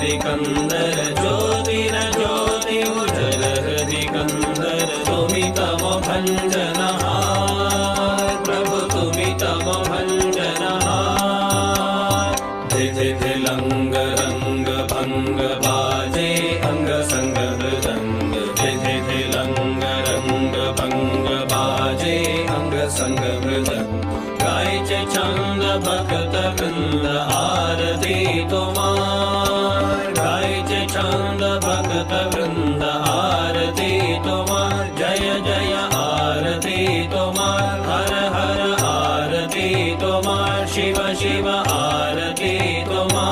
सिकंदर ज्योतिर ज्योति उजल सिकंदर तुमि तव भंजनहार प्रभु तुमि तव भंजनहार धिधि लंग रंग भंग बाजे अंग संग मृदंग धिधि लंग रंग भंग बाजे अंग संग मृदंग गायचे छंद भक्त वृंद आरती तुम्हार गायचे छंद भक्त वृंद आरती तुम्हार जय जय आरती तुम्हार हर हर आरती तुम्हार शिव शिव आरती तुम्हार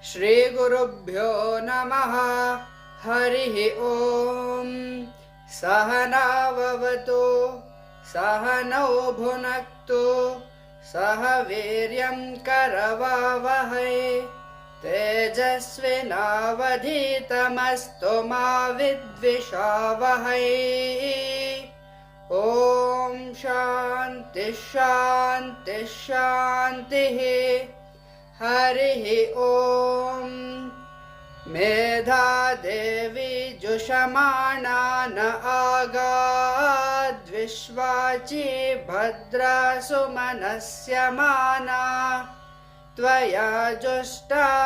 श्री गुरुभ्यो नमः। हरिः ओम्। सहनाववतु सहनौ भुनक्तु सह वीर्यं करवावहै तेजस्विनावधीतमस्तु मा विद्विषावहै। ॐ शान्ति शान्ति शान्तिः। हरिः ओम्। मेधा देवी जुषमाणा न आगाद्विश्वाची भद्रा सुमनस्यमाना त्वया जुष्टानुदमाना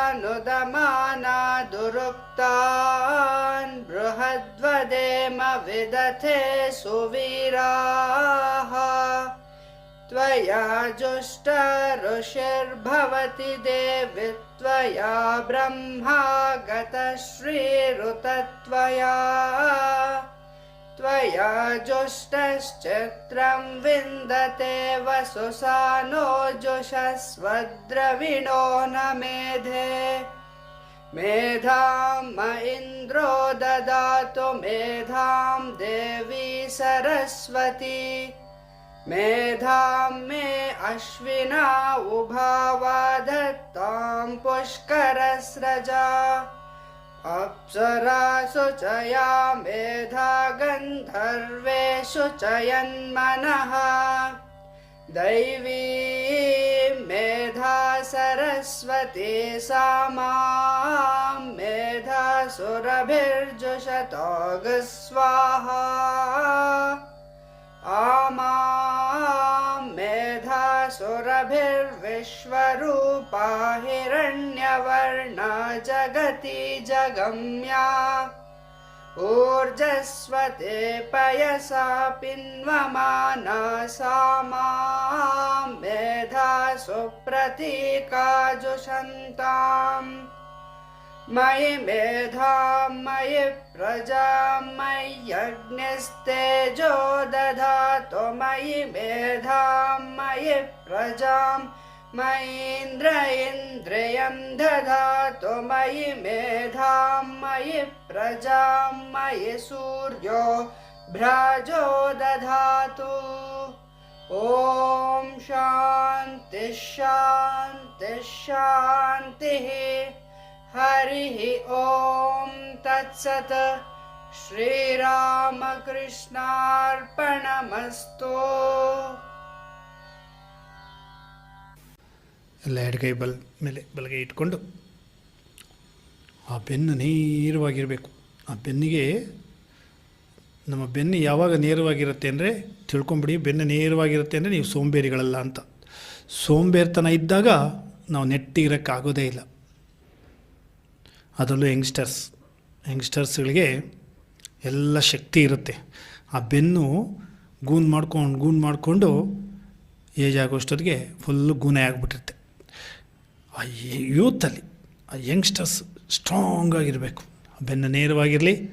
दुरुक्तान् बृहद्वदेम विदथे सुवीराः। त्वया जुष्टा ऋषिर्भवति देवि त्वया ब्रह्मा गतश्रीरुतत्वया त्वया जुष्टश्चित्रं विन्दते वसुसानो जुषस्वद्रविणो न मेधे। मेधां म इन्द्रो ददातु मेधां देवी सरस्वती। मेधां मे अश्विना उभावाधत्तां पुष्करस्रजा। अप्सरासु च या मेधा गन्धर्वेषु च यन्मनः। दैवी मेधा सरस्वती सा मां मेधासुरभिर्जुषतोग स्वाहा। आमां मेधासुरभिर्विश्वरूपा हिरण्यवर्णा जगति जगम्या। ऊर्जस्वते पयसा पिन्वमाना सा मां मेधासुप्रतीका जुषन्ताम्। मयि मेधां मयि प्रजां मयि यज्ञस्तेजो दधातु मयि मेधां मयि प्रजां मयीन्द्र इन्द्रियं दधातु मयि मेधां मयि प्रजां मयि सूर्यो भ्राजो दधातु। ॐ शान्ति शान्ति शान्तिः। हरिः ॐ तत्सत्। ಶ್ರೀರಾಮಕೃಷ್ಣಾರ್ಪಣಮಸ್ತು. ಎಲ್ಲ ಎಡಗೈ ಮೇಲೆ ಬಲಗೈ ಇಟ್ಕೊಂಡು ಆ ಬೆನ್ನು ನೇರವಾಗಿರಬೇಕು. ಆ ಬೆನ್ನಿಗೆ ನಮ್ಮ ಬೆನ್ನು ಯಾವಾಗ ನೇರವಾಗಿರುತ್ತೆ ಅಂದರೆ ತಿಳ್ಕೊಂಬಿಡಿ, ಬೆನ್ನು ನೇರವಾಗಿರುತ್ತೆ ಅಂದರೆ ನೀವು ಸೋಂಬೇರಿಗಳಲ್ಲ ಅಂತ. ಸೋಂಬೇರ್ತನ ಇದ್ದಾಗ ನಾವು ನೆಟ್ಟಿಗಿರೋಕ್ಕಾಗೋದೇ ಇಲ್ಲ. ಅದರಲ್ಲೂ ಯಂಗ್ಸ್ಟರ್ಸ್ಗಳಿಗೆ ಎಲ್ಲ ಶಕ್ತಿ ಇರುತ್ತೆ. ಆ ಬೆನ್ನು ಗೂನ್ ಮಾಡಿಕೊಂಡು ಏಜ್ ಆಗೋಷ್ಟೊತ್ತಿಗೆ ಫುಲ್ಲು ಗೂನೆ ಆಗಿಬಿಟ್ಟಿರುತ್ತೆ. ಆ ಯೂತಲ್ಲಿ ಆ ಯಂಗ್ಸ್ಟರ್ಸ್ ಸ್ಟ್ರಾಂಗ್ ಆಗಿರಬೇಕು. ಬೆನ್ನು ನೇರವಾಗಿರಲಿ,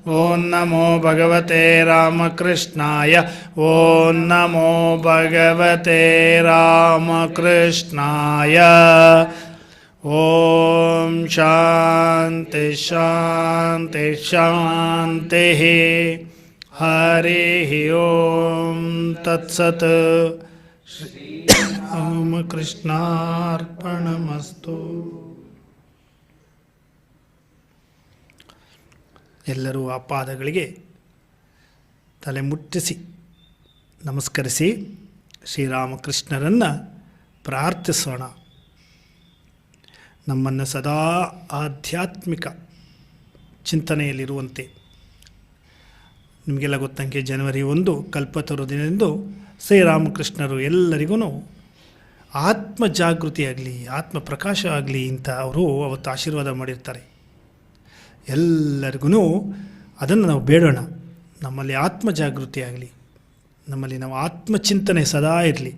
ಓಂ ನಮೋ ಭಗವತೆ ರಾಮಕೃಷ್ಣಾಯ. ಓಂ ನಮೋ ಭಗವತೆ ರಾಮಕೃಷ್ಣಾಯ. ಓಂ ಶಾಂತಿ ಶಾಂತಿ ಶಾಂತಿ. ಹರಿ ಓಂ ತತ್ಸತ್. ರಾಮಕೃಷ್ಣಾರ್ಪಣಮಸ್ತು. ಎಲ್ಲರೂ ಆ ಪಾದಗಳಿಗೆ ತಲೆ ಮುಟ್ಟಿಸಿ ನಮಸ್ಕರಿಸಿ ಶ್ರೀರಾಮಕೃಷ್ಣರನ್ನು ಪ್ರಾರ್ಥಿಸೋಣ. ನಮ್ಮನ್ನು ಸದಾ ಆಧ್ಯಾತ್ಮಿಕ ಚಿಂತನೆಯಲ್ಲಿರುವಂತೆ. ನಿಮಗೆಲ್ಲ ಗೊತ್ತಂಗೆ ಜನವರಿ 1 ಕಲ್ಪತರು ದಿನದಂದು ಶ್ರೀರಾಮಕೃಷ್ಣರು ಎಲ್ಲರಿಗೂ ಆತ್ಮ ಜಾಗೃತಿಯಾಗಲಿ, ಆತ್ಮ ಪ್ರಕಾಶ ಆಗಲಿ ಅಂತ ಅವರು ಅವತ್ತು ಆಶೀರ್ವಾದ ಮಾಡಿರ್ತಾರೆ. ಎಲ್ಲರಿಗೂ ಅದನ್ನು ನಾವು ಬೇಡೋಣ. ನಮ್ಮಲ್ಲಿ ಆತ್ಮ ಜಾಗೃತಿ ಆಗಲಿ, ನಮ್ಮಲ್ಲಿ ನಾವು ಆತ್ಮಚಿಂತನೆ ಸದಾ ಇರಲಿ.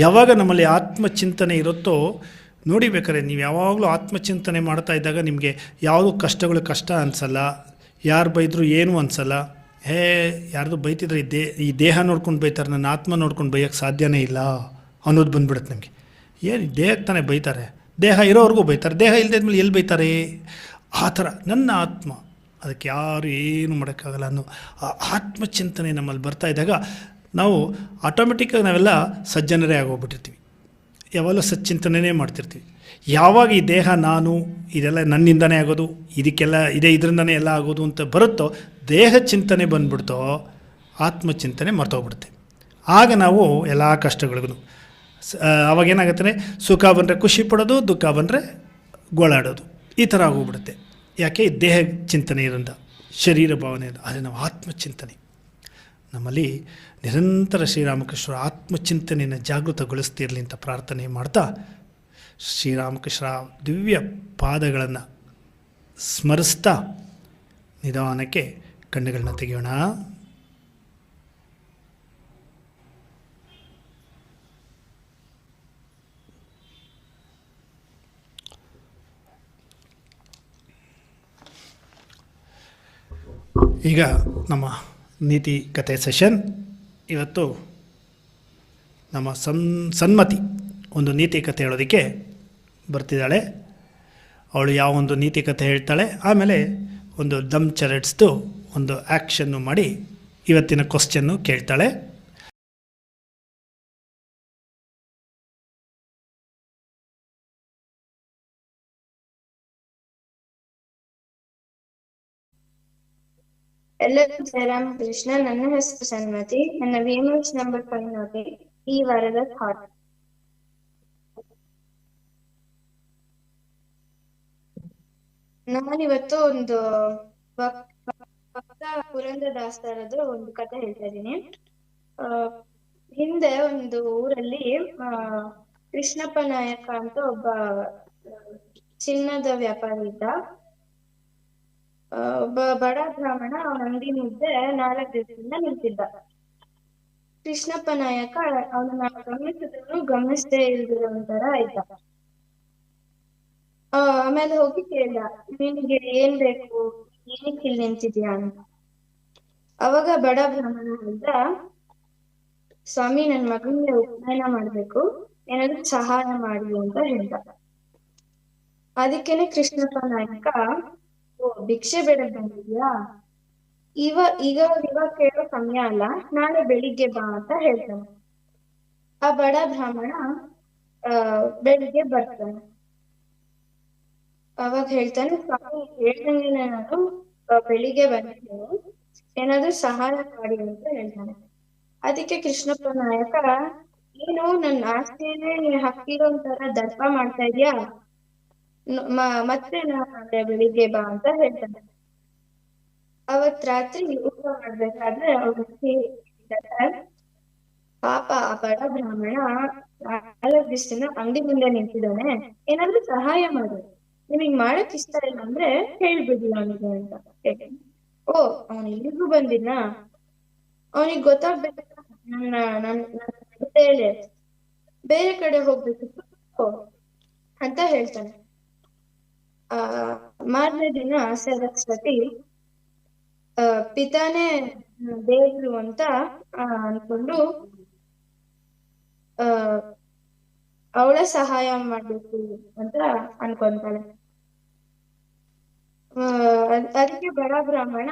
ಯಾವಾಗ ನಮ್ಮಲ್ಲಿ ಆತ್ಮಚಿಂತನೆ ಇರುತ್ತೋ ನೋಡಿ, ಬೇಕಾದ್ರೆ ನೀವು ಯಾವಾಗಲೂ ಆತ್ಮಚಿಂತನೆ ಮಾಡ್ತಾ ಇದ್ದಾಗ ನಿಮಗೆ ಯಾವುದೂ ಕಷ್ಟಗಳು ಕಷ್ಟ ಅನಿಸಲ್ಲ. ಯಾರು ಬೈದರೂ ಏನೂ ಅನಿಸಲ್ಲ. ಯಾರ್ದು ಬೈತಿದ್ರೆ ಈ ದೇಹ ನೋಡ್ಕೊಂಡು ಬೈತಾರೆ, ನನ್ನ ಆತ್ಮ ನೋಡ್ಕೊಂಡು ಬೈಯೋಕ್ಕೆ ಸಾಧ್ಯನೇ ಇಲ್ಲ ಅನ್ನೋದು ಬಂದ್ಬಿಡುತ್ತೆ ನಮಗೆ. ಏನು ದೇಹಕ್ಕೆ ತಾನೇ ಬೈತಾರೆ, ದೇಹ ಇರೋವ್ರಿಗೂ ಬೈತಾರೆ, ದೇಹ ಇಲ್ಲದಿದ್ಮೇಲೆ ಎಲ್ಲಿ ಬೈತಾರೆ? ಆ ಥರ ನನ್ನ ಆತ್ಮ, ಅದಕ್ಕೆ ಯಾರು ಏನು ಮಾಡೋಕ್ಕಾಗಲ್ಲ ಅನ್ನೋ ಆ ಆತ್ಮಚಿಂತನೆ ನಮ್ಮಲ್ಲಿ ಬರ್ತಾ ಇದ್ದಾಗ ನಾವು ಆಟೋಮೆಟಿಕ್ಕಾಗಿ ನಾವೆಲ್ಲ ಸಜ್ಜನರೇ ಆಗೋಗ್ಬಿಟ್ಟಿರ್ತೀವಿ. ಯಾವಾಗಲೂ ಸಚ್ಚಿಂತನೆ ಮಾಡ್ತಿರ್ತೀವಿ. ಯಾವಾಗ ಈ ದೇಹ ನಾನು, ಇದೆಲ್ಲ ನನ್ನಿಂದನೇ ಆಗೋದು, ಇದಕ್ಕೆಲ್ಲ ಇದರಿಂದನೇ ಎಲ್ಲ ಆಗೋದು ಅಂತ ಬರುತ್ತೋ, ದೇಹ ಚಿಂತನೆ ಬಂದ್ಬಿಡ್ತೋ ಆತ್ಮಚಿಂತನೆ ಮರ್ತೋಗ್ಬಿಡುತ್ತೆ. ಆಗ ನಾವು ಎಲ್ಲ ಕಷ್ಟಗಳಿಗೂ ಅವಾಗೇನಾಗುತ್ತೆ, ಸುಖ ಬಂದರೆ ಖುಷಿ ಪಡೋದು, ದುಃಖ ಬಂದರೆ ಗೋಳಾಡೋದು, ಈ ಥರ ಆಗೋಗ್ಬಿಡುತ್ತೆ. ಯಾಕೆ? ದೇಹ ಚಿಂತನೆ ಇರೋದ, ಶರೀರ ಭಾವನೆ ಇರೋದು. ಆದರೆ ನಾವು ಆತ್ಮಚಿಂತನೆ ನಮ್ಮಲ್ಲಿ ನಿರಂತರ ಶ್ರೀರಾಮಕೃಷ್ಣರ ಆತ್ಮಚಿಂತನೆಯನ್ನು ಜಾಗೃತಗೊಳಿಸ್ತಿರಲಿ ಅಂತ ಪ್ರಾರ್ಥನೆ ಮಾಡ್ತಾ, ಶ್ರೀರಾಮಕೃಷ್ಣರ ದಿವ್ಯ ಪಾದಗಳನ್ನು ಸ್ಮರಿಸ್ತಾ ನಿಧಾನಕ್ಕೆ ಕಣ್ಣುಗಳನ್ನ ತೆಗೆಯೋಣ. ಈಗ ನಮ್ಮ ನೀತಿ ಕಥೆ ಸೆಷನ್. ಇವತ್ತು ನಮ್ಮ ಸನ್ಮತಿ ಒಂದು ನೀತಿ ಕಥೆ ಹೇಳೋದಕ್ಕೆ ಬರ್ತಿದ್ದಾಳೆ. ಅವಳು ಯಾವ ಒಂದು ನೀತಿ ಕಥೆ ಹೇಳ್ತಾಳೆ, ಆಮೇಲೆ ಒಂದು ದಮ್ ಚರಡ್ಸ್ದು ಒಂದು ಆ್ಯಕ್ಷನ್ನು ಮಾಡಿ ಇವತ್ತಿನ ಕ್ವಶ್ಚನ್ನು ಕೇಳ್ತಾಳೆ. ಎಲ್ಲರಿಗೂ ಜಯ ರಾಮಕೃಷ್ಣ. ನನ್ನ ಹೆಸರು ಸನ್ಮತಿ. ನನ್ನ VMH ನಂಬರ್ 5 ನೋಡಿ ಈ ವಾರದ ಥಾಟ್. ನಾನಿವತ್ತು ಒಂದು ಭಕ್ತ ಪುರಂದರದಾಸರದು ಒಂದು ಕಥೆ ಹೇಳ್ತಾ ಇದ್ದೀನಿ. ಹಿಂದೆ ಒಂದು ಊರಲ್ಲಿ ಕೃಷ್ಣಪ್ಪ ನಾಯಕ ಅಂತ ಒಬ್ಬ ಚಿನ್ನದ ವ್ಯಾಪಾರಿ ಇದ್ದ. ಒಬ್ಬ ಬಡ ಬ್ರಾಹ್ಮಣ ಅವನ ಅಂಗಡಿ ಮುಂದೆ 4 ದಿವಸದಿಂದ ನಿಂತಿದ್ದ. ಕೃಷ್ಣಪ್ಪ ನಾಯಕ ಅವನನ್ನ ಗಮನಿಸಿದ್ರು ಗಮನಿಸದೇ ಇಲ್ದಿರೋ ಒಂಥರ ಇದ್ದ. ಆಮೇಲೆ ಹೋಗಿ ಕೇಳ್ದ, ನಿನಗೆ ಏನ್ ಬೇಕು, ಏನಕ್ಕೆ ಇಲ್ಲಿ ನಿಂತಿದ್ಯಾ ಅಂತ. ಅವಾಗ ಬಡ ಬ್ರಾಹ್ಮಣ ಹೇಳ್ದ, ಸ್ವಾಮಿ ನನ್ ಮಗನಿಗೆ ಉಪನಯನ ಮಾಡ್ಬೇಕು, ಏನಾದ್ರು ಸಹಾಯ ಮಾಡಿ ಅಂತ ಹೇಳ್ದ. ಅದಕ್ಕೇನೆ ಕೃಷ್ಣಪ್ಪ ನಾಯಕ, ಭಿಕ್ಷೆ ಬೇಡಕ್ ಬಂದಿದ್ಯಾ, ಇವಾಗ ಕೇಳೋ ಸಮಯ ಅಲ್ಲ, ನಾಳೆ ಬೆಳಿಗ್ಗೆ ಬಾ ಅಂತ ಹೇಳ್ತಾನೆ. ಆ ಬಡ ಬ್ರಾಹ್ಮಣ ಬೆಳಿಗ್ಗೆ ಬರ್ತಾನೆ. ಅವಾಗ ಹೇಳ್ತಾನೆ, ಸ್ವಾಮಿ ಹೇಳ್ದಂಗೆ ನಾನು ಬೆಳಿಗ್ಗೆ ಬಂದಿದ್ದೇನೆ, ಏನಾದ್ರು ಸಹಾಯ ಮಾಡಿ ಅಂತ ಹೇಳ್ತಾನೆ. ಅದಕ್ಕೆ ಕೃಷ್ಣಪ್ಪ ನಾಯಕ, ಏನು ನನ್ನ ಆಸ್ತಿಯನ್ನೇ ಹಾಕಿರೋ ಒಂಥರ ದರ್ಪ ಮಾಡ್ತಾ ಇದ್ಯಾ, ಮತ್ತೆ ನಾಳೆ ಬೆಳಿಗ್ಗೆ ಬಾ ಅಂತ ಹೇಳ್ತಾನೆ. ಅವತ್ ರಾತ್ರಿ ಊಟ ಮಾಡ್ಬೇಕಾದ್ರೆ ಪಾಪ ಆ ಬಡ ಬ್ರಾಹ್ಮಣ 4 ದಿವಸದಿಂದ ಅಂಗಡಿ ಮುಂದೆ ನಿಂತಿದ್ದಾನೆ, ಏನಾದ್ರೂ ಸಹಾಯ ಮಾಡು, ನಿಮಗ್ ಮಾಡಕ್ ಇಷ್ಟ ಇಲ್ಲ ಅಂದ್ರೆ ಹೇಳ್ಬಿಡಿ ಅವನಿಗೆ ಅಂತ ಹೇಳ್ತಾನೆ. ಓ, ಅವನು ಇಲ್ಲಿಗೂ ಬಂದಿದ್ನ, ಅವನಿಗೆ ಗೊತ್ತಾಗ್ಬೇಕು ನನ್ನ ಬೇರೆ ಕಡೆ ಹೋಗ್ಬೇಕು ಅಂತ ಹೇಳ್ತಾನೆ. ಮಾರನೇ ದಿನ ಸರಸ್ವತಿ ಪಿತಾನೇ ದೇವರು ಅಂತ ಅನ್ಕೊಂಡು ಆ ಅವಳ ಸಹಾಯ ಮಾಡ್ಬೇಕು ಅಂತ ಅನ್ಕೊಂತಾಳೆ. ಅದಕ್ಕೆ ಬಡ ಬ್ರಾಹ್ಮಣ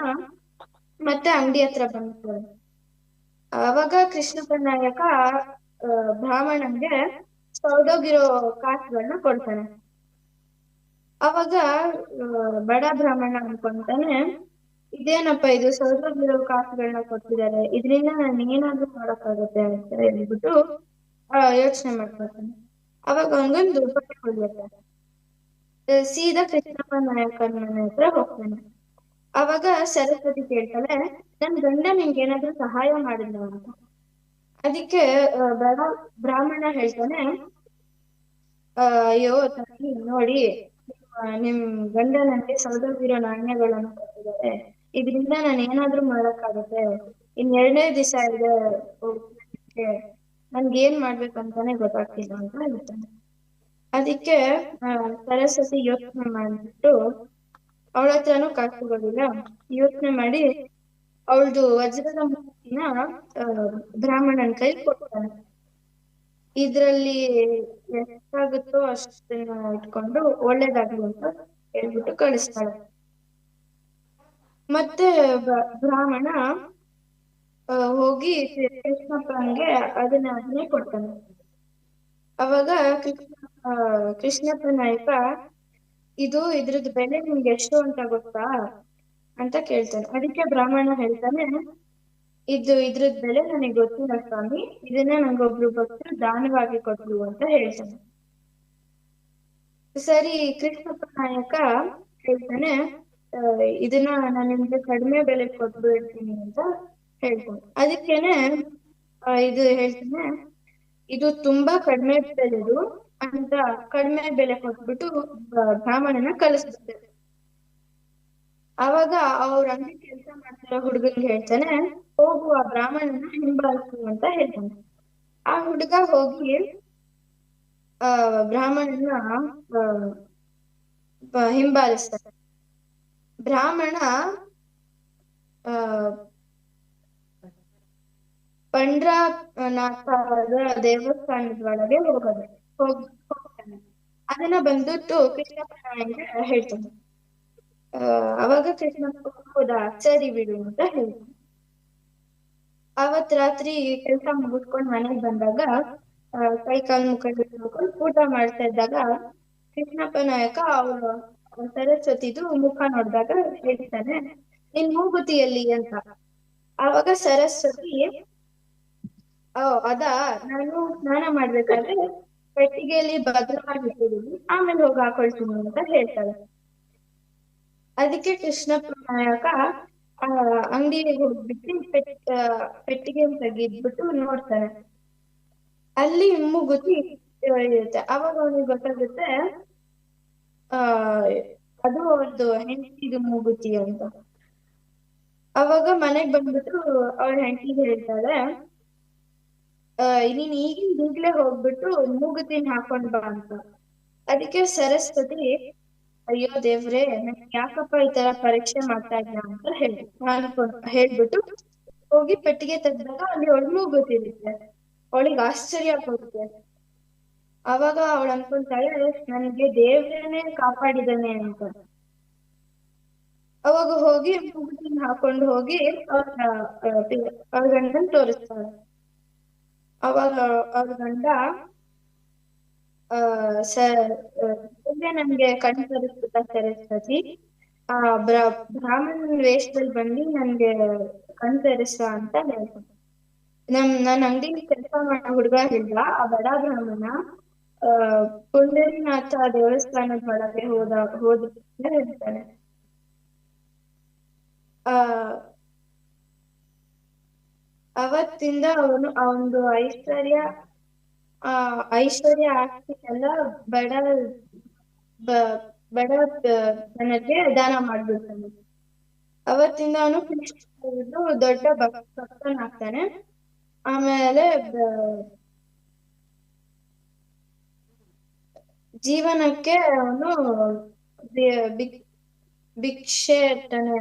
ಮತ್ತೆ ಅಂಗಡಿ ಹತ್ರ ಬಂದ್ತಾನೆ. ಅವಾಗ ಕೃಷ್ಣಪ್ಪ ನಾಯಕ ಬ್ರಾಹ್ಮಣನ್ಗೆ ಸೌದೋಗಿರೋ ಕಾಸುಗಳನ್ನ ಕೊಡ್ತಾನೆ. ಅವಾಗ ಬಡ ಬ್ರಾಹ್ಮಣ ಅನ್ಕೊಂತಾನೆ, ಇದೇನಪ್ಪ ಇದು ಸೌದೋಗಿರೋ ಕಾಸುಗಳನ್ನ ಕೊಟ್ಟಿದ್ದಾರೆ, ಇದರಿಂದ ನಾನು ಏನಾದ್ರೂ ಮಾಡಕ್ಕಾಗತ್ತೆ ಅಂತ ಹೇಳ್ಬಿಟ್ಟು ಯೋಚನೆ ಮಾಡ್ಕೊತಾನೆ. ಅವಾಗ ಅವನಿಗೊಂದು ಬಟ್ಟೆ ಕೊಡ್ಬೇಕು. ಸೀದಾ ಕೃಷ್ಣಪ್ಪ ನಾಯಕನ ಮನೆ ಹತ್ರ ಹೋಗ್ತಾನೆ. ಅವಾಗ ಸರಸ್ವತಿ ಕೇಳ್ತಾಳೆ, ನನ್ ಗಂಡ ನಿಂಗೆ ಏನಾದ್ರೂ ಸಹಾಯ ಮಾಡಿಲ್ಲ ಅಂತ. ಅದಕ್ಕೆ ಬಡ ಬ್ರಾಹ್ಮಣ ಹೇಳ್ತಾನೆ, ಅಯ್ಯೋ ತಂಗಿ ನೋಡಿ, ನಿಮ್ ಗಂಡ ನನಗೆ ಸೌದೋಗಿರೋ ನಾಣ್ಯಗಳನ್ನು ಕೊಟ್ಟಿದ್ದಾರೆ, ಇದರಿಂದ ನಾನು ಏನಾದ್ರೂ ಮಾಡಕ್ಕಾಗತ್ತೆ, ಇನ್ 2ನೇ ದಿವಸ ಇದೆ ಹೋಗ್ಲಿಕ್ಕೆ, ನನ್ಗೆ ಏನ್ ಮಾಡ್ಬೇಕಂತಾನೆ ಗೊತ್ತಾಗ್ತಿಲ್ಲ ಅಂತ ಹೇಳ್ತಾನೆ. ಅದಕ್ಕೆ ಸರಸ್ವತಿ ಯೋಚನೆ ಮಾಡ್ಬಿಟ್ಟು, ಅವಳ ಹತ್ರನೂ ಕಾಸುಗಳಿಲ್ಲ, ಯೋಚನೆ ಮಾಡಿ ಅವಳದು ವಜ್ರದ ಮೂರ್ತಿನ ಬ್ರಾಹ್ಮಣನ ಕೈ ಕೊಡ್ತಾನೆ. ಇದ್ರಲ್ಲಿ ಎಷ್ಟಾಗುತ್ತೋ ಅಷ್ಟನ್ನ ಇಟ್ಕೊಂಡು ಒಳ್ಳೇದಾಗ್ಲಿ ಅಂತ ಹೇಳ್ಬಿಟ್ಟು ಕಳಿಸ್ತಾಳೆ. ಮತ್ತೆ ಬ್ರಾಹ್ಮಣ ಹೋಗಿ ಕೃಷ್ಣಪ್ಪನಿಗೆ ಅದನ್ನೇ ಕೊಡ್ತಾನೆ. ಅವಾಗ ಕೃಷ್ಣಪ್ಪ ನಾಯಕ, ಇದ್ರದ್ದು ಬೆಲೆ ನಿಮ್ಗೆ ಎಷ್ಟು ಅಂತ ಗೊತ್ತಾ ಅಂತ ಕೇಳ್ತಾನೆ. ಅದಕ್ಕೆ ಬ್ರಾಹ್ಮಣ ಹೇಳ್ತಾನೆ, ಇದ್ರದ್ ಬೆಲೆ ನನಗೆ ಗೊತ್ತಿಲ್ಲ ಸ್ವಾಮಿ, ಇದನ್ನ ನಂಗೊಬ್ರು ಭಕ್ತರು ದಾನವಾಗಿ ಕೊಟ್ರು ಅಂತ ಹೇಳ್ತಾನೆ. ಸರಿ, ಕೃಷ್ಣಪ್ಪ ನಾಯಕ ಹೇಳ್ತಾನೆ, ಇದನ್ನ ನಾನು ನಿಮ್ಗೆ ಕಡಿಮೆ ಬೆಲೆ ಕೊಟ್ಬಿಡ್ತೀನಿ ಅಂತ ಹೇಳ್ತಾನೆ. ಅದಕ್ಕೇನೆ ಇದು ಹೇಳ್ತಾನೆ, ಇದು ತುಂಬಾ ಕಡಿಮೆ ಬೆಲೆದು ಅಂತ ಕಡಿಮೆ ಬೆಲೆ ಕೊಟ್ಬಿಟ್ಟು ಬ್ರಾಹ್ಮಣನ ಕಳಿಸ್ಬಿಡ್ತಾರೆ. ಅವಾಗ ಅವ್ರ ಅಂಗಡಿ ಕೆಲಸ ಮಾಡ್ತಿರೋ ಹುಡುಗನ್ಗೆ ಹೇಳ್ತಾನೆ, ಹೋಗು ಆ ಬ್ರಾಹ್ಮಣನ ಹಿಂಬಾಲಿಸು ಅಂತ ಹೇಳ್ತಾನೆ. ಆ ಹುಡುಗ ಹೋಗಿ ಬ್ರಾಹ್ಮಣನ ಹಿಂಬಾಲಿಸ್ತಾನೆ. ಬ್ರಾಹ್ಮಣ ಪಂಡ್ರಾನಾಥದ ದೇವಸ್ಥಾನದೊಳಗೆ ಹೋಗ್ತಾನೆ. ಅದನ್ನ ಬಂದ್ಬಿಟ್ಟು ಕೃಷ್ಣಪ್ಪ ನಾಯಕ ಹೇಳ್ತಾನೆ. ಅವಾಗ ಕೃಷ್ಣಪ್ಪ, ಹೌದಾ ಸರಿ ಬಿಡು ಅಂತ ಹೇಳ್ತಾನೆ. ಅವತ್ ರಾತ್ರಿ ಕೆಲ್ಸ ಮುಗಿಸ್ಕೊಂಡ್ ಮನೆಗ್ ಬಂದಾಗ ಕೈ ಕಾಲು ಮುಖ ತೊಳ್ಕೊಂಡು ಊಟ ಮಾಡ್ತಾ ಇದ್ದಾಗ ಕೃಷ್ಣಪ್ಪ ನಾಯಕ ಅವಳು ಸರಸ್ವತಿದು ಮುಖ ನೋಡಿದಾಗ ಹೇಳ್ತಾನೆ, ನಿನ್ ಮೂಗುತಿಯಲ್ಲಿ ಅಂತ. ಆವಾಗ ಸರಸ್ವತಿ, ಅದಾ, ನಾನು ಸ್ನಾನ ಮಾಡ್ಬೇಕಾದ್ರೆ ಪೆಟ್ಟಿಗೆಯಲ್ಲಿ ಭದ್ರವಾಗಿ ಇಟ್ಟಿದ್ದೀನಿ, ಆಮೇಲೆ ಹೋಗಿ ಹಾಕೊಳ್ತೀನಿ ಅಂತ ಹೇಳ್ತಾಳೆ. ಅದಕ್ಕೆ ಕೃಷ್ಣಪ್ಪ ನಾಯಕ ಅಂಗಡಿಗೆ ಹೋಗ್ಬಿಟ್ಟು ಪೆಟ್ಟಿಗೆ ತೆಗಿದ್ಬಿಟ್ಟು ನೋಡ್ತಾನೆ. ಅಲ್ಲಿ ಮೂಗುತಿ ಇರುತ್ತೆ. ಅವಾಗ ಅವನಿಗೆ ಗೊತ್ತಾಗುತ್ತೆ ಅದು ಅವ್ರದ್ದು ಹೆಂಡತಿದು ಮೂಗುತಿ ಅಂತ. ಅವಾಗ ಮನೆಗ್ ಬಂದ್ಬಿಟ್ಟು ಅವ್ರ ಹೆಂಡತಿಗೆ ಹೇಳ್ತಾಳೆ, ನೀನ್ ಈಗ್ಲೇ ಹೋಗ್ಬಿಟ್ಟು ಮೂಗುತಿನ ಹಾಕೊಂಡ್ ಬಾ ಅಂತ. ಅದಕ್ಕೆ ಸರಸ್ವತಿ, ಅಯ್ಯೋ ದೇವ್ರೆ, ನನ್ಗೆ ಯಾಕಪ್ಪ ಈ ತರ ಪರೀಕ್ಷೆ ಮಾಡ್ತಾ ಇದ್ನ ಅಂತ ಹೇಳ್ಬಿಟ್ಟು ಹೋಗಿ ಪೆಟ್ಟಿಗೆ ತೆಗ್ದಾಗ ಅಲ್ಲಿ ಅವಳು ಮೂಗುತಿರುತ್ತೆ. ಅವಳಿಗೆ ಆಶ್ಚರ್ಯ ಆಗುತ್ತೆ. ಅವಾಗ ಅವಳು ಅನ್ಕೊಂತಾಳೆ, ನನ್ಗೆ ದೇವ್ರೇನೆ ಕಾಪಾಡಿದಾನೆ ಅಂತ. ಅವಾಗ ಹೋಗಿ ಮೂಗುತಿನ ಹಾಕೊಂಡು ಹೋಗಿ ಅವ್ರ ಗಂಡನ್ ತೋರಿಸ್ತಾಳೆ. ಅವಾಗ ಅವ್ರ ಗಂಡ, ನನ್ಗೆ ಕಣ್ ತರಿಸ್ಬಿಟ್ಟ ಸರಸ್ವತಿ, ಬ್ರಾಹ್ಮಣ ವೇಷದಲ್ಲಿ ಬಂದು ನನ್ಗೆ ಕಣ್ ತರಿಸ ಅಂತ ಹೇಳ್ತಾನೆ. ನನ್ನ ಅಂಗಡಿ ಕೆಲಸ ಮಾಡೋ ಹುಡುಗ ಹೇಳ್ದ, ಆ ಬಡ ಬ್ರಾಹ್ಮಣ ಪುಂಡರೀನಾಥ ದೇವಸ್ಥಾನದ ಒಳಗೆ ಹೋದ ಹೇಳ್ತಾನೆ. ಅವತ್ತಿಂದ ಅವನು ಐಶ್ವರ್ಯ ಆಸ್ತಿ ಎಲ್ಲ ಬಡ ಜನಕ್ಕೆ ದಾನ ಮಾಡ್ಬಿಡ್ತಾನೆ. ಅವತ್ತಿಂದ ಅವನು ದೊಡ್ಡ ಭಕ್ತನಾಗ್ತಾನೆ. ಆಮೇಲೆ ಜೀವನಕ್ಕೆ ಅವನು ಭಿಕ್ಷೆ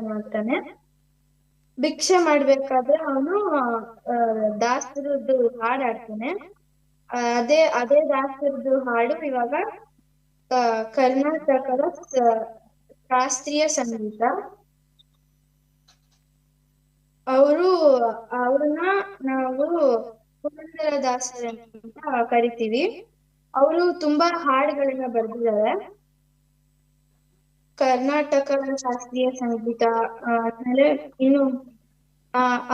ಮಾಡ್ತಾನೆ. ಭಿಕ್ಷೆ ಮಾಡ್ಬೇಕಾದ್ರೆ ಅವನು ದಾಸರದ್ದು ಹಾಡು ಹಾಡ್ತಾನೆ. ಅದೇ ದಾಸರದ್ದು ಹಾಡು ಇವಾಗ ಕರ್ನಾಟಕದ ಶಾಸ್ತ್ರೀಯ ಸಂಗೀತ. ಅವ್ರನ್ನ ನಾವು ಪುರಂದರದಾಸರು ಅಂತ ಕರಿತೀವಿ. ಅವರು ತುಂಬಾ ಹಾಡುಗಳನ್ನ ಬರೆದಿದ್ದಾರೆ. ಕರ್ನಾಟಕದ ಶಾಸ್ತ್ರೀಯ ಸಂಗೀತ ಆದ್ಮೇಲೆ ಇನ್ನು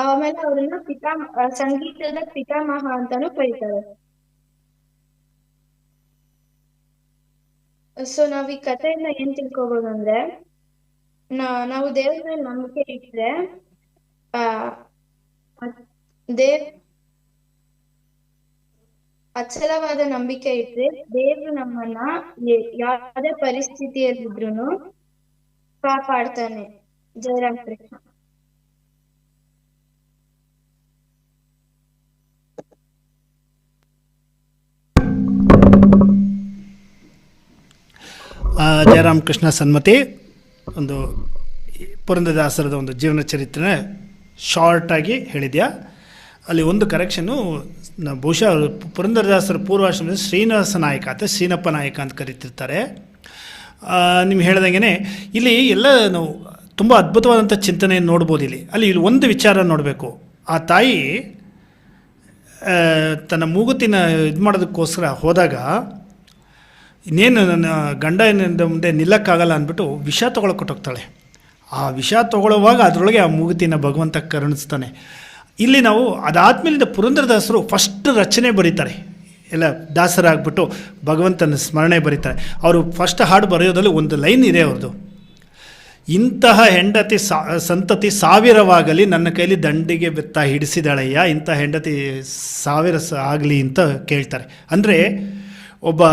ಆಮೇಲೆ ಅವ್ರನ್ನ ಸಂಗೀತದ ಪಿತಾಮಹ ಅಂತಾನು ಕರೀತಾರೆ. ಸೊ ನಾವ್ ಈ ಕಥೆಯಿಂದ ಏನ್ ತಿಳ್ಕೊಬೋದು ಅಂದ್ರೆ, ನಾವು ದೇವ್ರ ಮೇಲೆ ನಂಬಿಕೆ ಇಟ್ರೆ ಆ ದೇವ್ ಅಚಲವಾದ ನಂಬಿಕೆ ಇಟ್ರೆ ದೇವ್ರು ನಮ್ಮನ್ನ ಯಾವುದೇ ಪರಿಸ್ಥಿತಿಯಲ್ಲಿದ್ರು ಕಾಪಾಡ್ತಾನೆ. ಜಯರಾಮ್ ಕೃಷ್ಣ. ಜಯರಾಮ್ ಕೃಷ್ಣ ಸನ್ಮತಿ ಒಂದು ಪುರಂದರದಾಸರದ ಒಂದು ಜೀವನ ಚರಿತ್ರೆ ಶಾರ್ಟಾಗಿ ಹೇಳಿದ್ಯಾ. ಅಲ್ಲಿ ಒಂದು ಕರೆಕ್ಷನ್ನು, ಬಹುಶಃ ಪುರಂದರದಾಸರ ಪೂರ್ವಾಶ್ರಮದಲ್ಲಿ ಶ್ರೀನಿವಾಸ ನಾಯಕ ಅಥವಾ ಶ್ರೀನಪ್ಪ ನಾಯಕ ಅಂತ ಕರೀತಿರ್ತಾರೆ. ನಿಮ್ಗೆ ಹೇಳ್ದಂಗೆ ಇಲ್ಲಿ ಎಲ್ಲ ನಾವು ತುಂಬ ಅದ್ಭುತವಾದಂಥ ಚಿಂತನೆಯನ್ನು ನೋಡ್ಬೋದು. ಇಲ್ಲಿ ಒಂದು ವಿಚಾರ ನೋಡಬೇಕು. ಆ ತಾಯಿ ತನ್ನ ಮೂಗುತಿನ ಇದು ಮಾಡೋದಕ್ಕೋಸ್ಕರ ಹೋದಾಗ ಇನ್ನೇನು ನನ್ನ ಗಂಡ ಮುಂದೆ ನಿಲ್ಲಕ್ಕಾಗಲ್ಲ ಅಂದ್ಬಿಟ್ಟು ವಿಷ ತೊಗೊಳಕ್ಕೆ ಕೊಟ್ಟೋಗ್ತಾಳೆ. ಆ ವಿಷ ತೊಗೊಳ್ಳುವಾಗ ಅದರೊಳಗೆ ಆ ಮೂಗುತಿನ ಭಗವಂತ ಕರುಣಿಸ್ತಾನೆ. ಇಲ್ಲಿ ನಾವು ಅದಾದಮೇಲಿಂದ ಪುರಂದರದಾಸರು ಫಸ್ಟ್ ರಚನೆ ಬರೀತಾರೆ. ಎಲ್ಲ ದಾಸರಾಗ್ಬಿಟ್ಟು ಭಗವಂತನ ಸ್ಮರಣೆ ಬರೀತಾರೆ. ಅವರು ಫಸ್ಟ್ ಹಾಡು ಬರೆಯೋದ್ರಲ್ಲಿ ಒಂದು ಲೈನ್ ಇದೆ ಅವ್ರದ್ದು: ಇಂತಹ ಹೆಂಡತಿ ಸಂತತಿ ಸಾವಿರವಾಗಲಿ, ನನ್ನ ಕೈಲಿ ದಂಡಿಗೆ ಬೆತ್ತ ಹಿಡಿಸಿದಾಳಯ್ಯ, ಇಂಥ ಹೆಂಡತಿ ಸಾವಿರ ಆಗಲಿ ಅಂತ ಕೇಳ್ತಾರೆ. ಅಂದರೆ ಒಬ್ಬ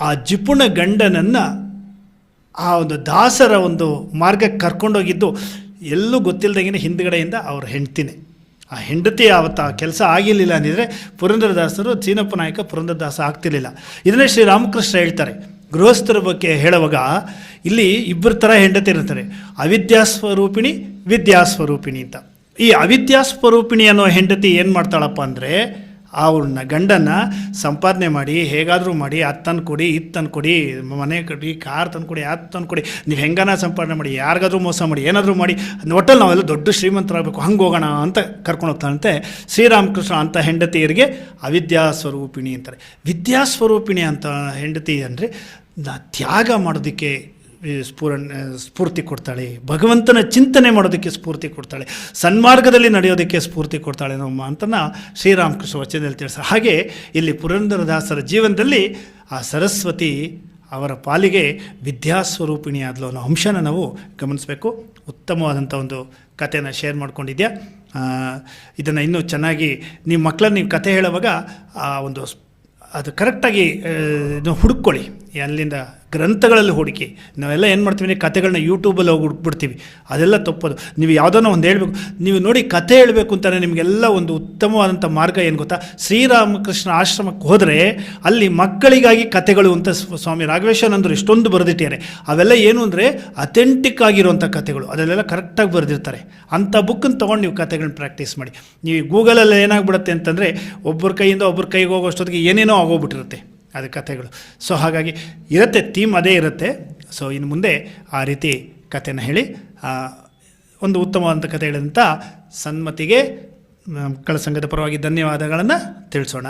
ಆ ಜಿಪುಣ ಗಂಡನನ್ನು ಆ ಒಂದು ದಾಸರ ಒಂದು ಮಾರ್ಗಕ್ಕೆ ಕರ್ಕೊಂಡೋಗಿದ್ದು ಎಲ್ಲೂ ಗೊತ್ತಿಲ್ಲದಂಗೆ ಹಿಂದ್ಗಡೆಯಿಂದ ಅವ್ರ ಹೆಂಡ್ತಿನೇ. ಆ ಹೆಂಡತಿ ಆವತ್ತು ಆ ಕೆಲಸ ಆಗಿರಲಿಲ್ಲ ಅಂದಿದ್ರೆ ಪುರಂದರದಾಸರು ಚೀನಪ್ಪ ನಾಯಕ ಪುರಂದರದಾಸ ಆಗ್ತಿರ್ಲಿಲ್ಲ. ಇದನ್ನೇ ಶ್ರೀರಾಮಕೃಷ್ಣ ಹೇಳ್ತಾರೆ ಗೃಹಸ್ಥರ ಬಗ್ಗೆ ಹೇಳುವಾಗ. ಇಲ್ಲಿ ಇಬ್ಬರು ಥರ ಹೆಂಡತಿ ಇರ್ತಾರೆ, ಅವಿದ್ಯಾಸ್ವರೂಪಿಣಿ, ವಿದ್ಯಾಸ್ವರೂಪಿಣಿ ಅಂತ. ಈ ಅವಿದ್ಯಾಸ್ವರೂಪಿಣಿ ಅನ್ನೋ ಹೆಂಡತಿ ಏನು ಮಾಡ್ತಾಳಪ್ಪ ಅಂದರೆ, ಅವ್ರನ್ನ ಗಂಡನ್ನು ಸಂಪಾದನೆ ಮಾಡಿ ಹೇಗಾದರೂ ಮಾಡಿ ಅದು ತಂದು ಕೊಡಿ, ಇದು ತಂದು ಕೊಡಿ, ಮನೆ ಕಟ್ಟಿ, ಕಾರ್ ತಂದು ಕೊಡಿ, ಅದು ತಂದು ಕೊಡಿ, ನೀವು ಹೆಂಗಾನ ಸಂಪಾದನೆ ಮಾಡಿ, ಯಾರಿಗಾದ್ರೂ ಮೋಸ ಮಾಡಿ, ಏನಾದರೂ ಮಾಡಿ, ಒಟ್ಟಲ್ಲಿ ನಾವೆಲ್ಲ ದೊಡ್ಡ ಶ್ರೀಮಂತರಾಗಬೇಕು, ಹಂಗೆ ಹೋಗೋಣ ಅಂತ ಕರ್ಕೊಂಡು ಹೋಗ್ತಾನಂತೆ. ಶ್ರೀರಾಮಕೃಷ್ಣ ಅಂಥ ಹೆಂಡತಿಯರಿಗೆ ಅವಿದ್ಯಾಸ್ವರೂಪಿಣಿ ಅಂತಾರೆ. ವಿದ್ಯಾಸ್ವರೂಪಿಣಿ ಅಂತ ಹೆಂಡತಿ ಅಂದರೆ ತ್ಯಾಗ ಮಾಡೋದಕ್ಕೆ ಸ್ಫೂರ್ತಿ ಕೊಡ್ತಾಳೆ, ಭಗವಂತನ ಚಿಂತನೆ ಮಾಡೋದಕ್ಕೆ ಸ್ಫೂರ್ತಿ ಕೊಡ್ತಾಳೆ, ಸನ್ಮಾರ್ಗದಲ್ಲಿ ನಡೆಯೋದಕ್ಕೆ ಸ್ಫೂರ್ತಿ ಕೊಡ್ತಾಳೆ ನಮ್ಮ ಅಂತನ ಶ್ರೀರಾಮಕೃಷ್ಣ ವಚನದಲ್ಲಿ ತಿಳಿಸ್ತಾರೆ. ಹಾಗೆ ಇಲ್ಲಿ ಪುರಂದರದಾಸರ ಜೀವನದಲ್ಲಿ ಆ ಸರಸ್ವತಿ ಅವರ ಪಾಲಿಗೆ ವಿದ್ಯಾಸ್ವರೂಪಿಣಿ ಆದಲು ಅನ್ನೋ ಅಂಶನ ನಾವು ಗಮನಿಸಬೇಕು. ಉತ್ತಮವಾದಂಥ ಒಂದು ಕಥೆನ ಶೇರ್ ಮಾಡ್ಕೊಂಡಿದ್ಯಾ. ಇದನ್ನು ಇನ್ನೂ ಚೆನ್ನಾಗಿ ನಿಮ್ಮ ಮಕ್ಕಳನ್ನ ನೀವು ಕತೆ ಹೇಳುವಾಗ ಒಂದು ಅದು ಕರೆಕ್ಟಾಗಿ ಹುಡುಕೊಳ್ಳಿ, ಅಲ್ಲಿಂದ ಗ್ರಂಥಗಳಲ್ಲಿ ಹುಡುಕಿ. ನಾವೆಲ್ಲ ಏನು ಮಾಡ್ತೀವಿ, ಕತೆಗಳನ್ನ ಯೂಟ್ಯೂಬಲ್ಲಿ ಹೋಗಿ ಹುಡುಕ್ಬಿಡ್ತೀವಿ, ಅದೆಲ್ಲ ತಪ್ಪೋದು. ನೀವು ಯಾವುದೋ ಒಂದು ಹೇಳಬೇಕು, ನೀವು ನೋಡಿ ಕತೆ ಹೇಳಬೇಕು ಅಂತಾನೆ ನಿಮಗೆಲ್ಲ ಒಂದು ಉತ್ತಮವಾದಂಥ ಮಾರ್ಗ ಏನು ಗೊತ್ತಾ, ಶ್ರೀರಾಮಕೃಷ್ಣ ಆಶ್ರಮಕ್ಕೆ ಹೋದರೆ ಅಲ್ಲಿ ಮಕ್ಕಳಿಗಾಗಿ ಕತೆಗಳು ಅಂತ ಸ್ವಾಮಿ ರಾಘವೇಶ್ವರಾನಂದರು ಎಷ್ಟೊಂದು ಬರೆದಿಟ್ಟಿದ್ದಾರೆ. ಅವೆಲ್ಲ ಏನು ಅಂದರೆ ಅಥೆಂಟಿಕ್ ಆಗಿರುವಂಥ ಕತೆಗಳು, ಅದೆಲ್ಲ ಕರೆಕ್ಟಾಗಿ ಬರೆದಿರ್ತಾರೆ. ಅಂಥ ಬುಕ್ಕನ್ನು ತೊಗೊಂಡು ನೀವು ಕತೆಗಳನ್ನ ಪ್ರಾಕ್ಟೀಸ್ ಮಾಡಿ. ನೀವು ಗೂಗಲಲ್ಲಿ ಏನಾಗ್ಬಿಡುತ್ತೆ ಅಂತಂದರೆ ಒಬ್ಬರ ಕೈಯಿಂದ ಒಬ್ಬರ ಕೈಗೆ ಹೋಗೋಷ್ಟೊತ್ತಿಗೆ ಏನೇನೋ ಆಗೋಗ್ಬಿಟ್ಟಿರುತ್ತೆ ಅದು ಕಥೆಗಳು. ಸೊ ಹಾಗಾಗಿ ಇರುತ್ತೆ, ಥೀಮ್ ಅದೇ ಇರುತ್ತೆ. ಸೊ ಇನ್ನು ಮುಂದೆ ಆ ರೀತಿ ಕಥೆನ ಹೇಳಿ ಒಂದು ಉತ್ತಮವಾದಂಥ ಕಥೆ ಹೇಳಿದಂಥ ಸನ್ಮತಿಗೆ ಮಕ್ಕಳ ಸಂಘದ ಪರವಾಗಿ ಧನ್ಯವಾದಗಳನ್ನು ತಿಳಿಸೋಣ.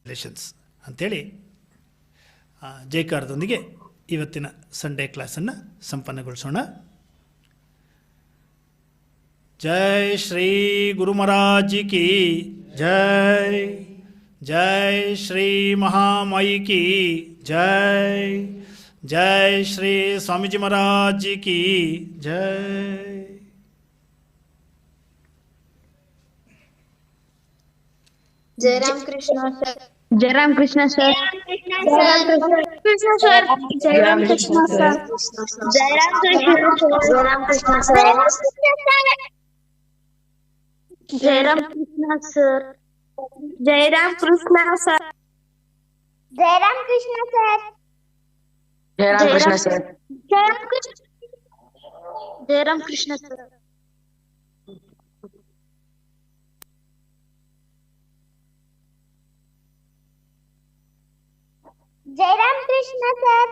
ರಿಲೇಷನ್ಸ್ ಅಂಥೇಳಿ ಜೈಕಾರದೊಂದಿಗೆ ಇವತ್ತಿನ ಸಂಡೇ ಕ್ಲಾಸನ್ನು ಸಂಪನ್ನಗೊಳಿಸೋಣ. ಜೈ ಶ್ರೀ ಗುರು ಮಹಾರಾಜ್ ಜಿ ಕಿ ಜೈ. ಜೈ ಶ್ರೀ ಮಹಾಮಾಯಿ ಕಿ ಜೈ. ಜೈ ಶ್ರೀ ಸ್ವಾಮೀಜಿ ಮಹಾರಾಜ್ ಜಿ ಕಿ ಜೈ. जय राम कृष्ण सर. जय राम कृष्ण सर. जय राम कृष्ण सर. जय राम कृष्ण सर. जय राम कृष्ण सर. जय राम कृष्ण सर. जय राम कृष्ण सर. जय राम कृष्ण सर. जय राम कृष्ण सर. जय राम कृष्ण सर. जय राम कृष्ण. जय राम कृष्ण सर. जय राम कृष्ण सर.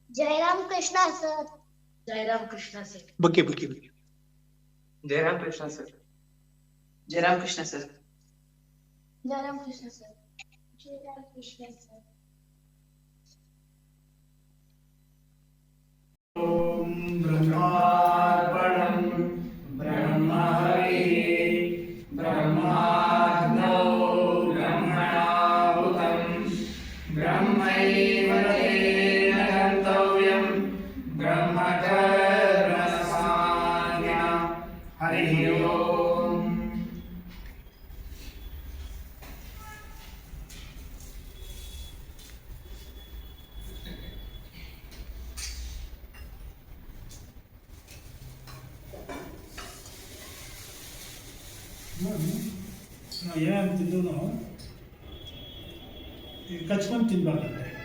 जय राम कृष्ण सर. जय Ram Krishna sir. Bouquet bouquet bouquet. जय राम कृष्ण सर. जय राम कृष्ण सर. जय राम कृष्ण सर. जय राम कृष्ण सर. ओम ब्रह्मार्पणं ब्रह्महरि ब्रह्माग्नौ ब्रह्मणाहुतं ब्रह्मैव तेन गन्तव्यं ब्रह्मकर्मसमाधिना. हरिः ओम्. ಏನಂತಿದ್ದು ನಾವು ಕಚ್ಕೊಂಡು ತಿನ್ಬಾರ್ದಂತೆ.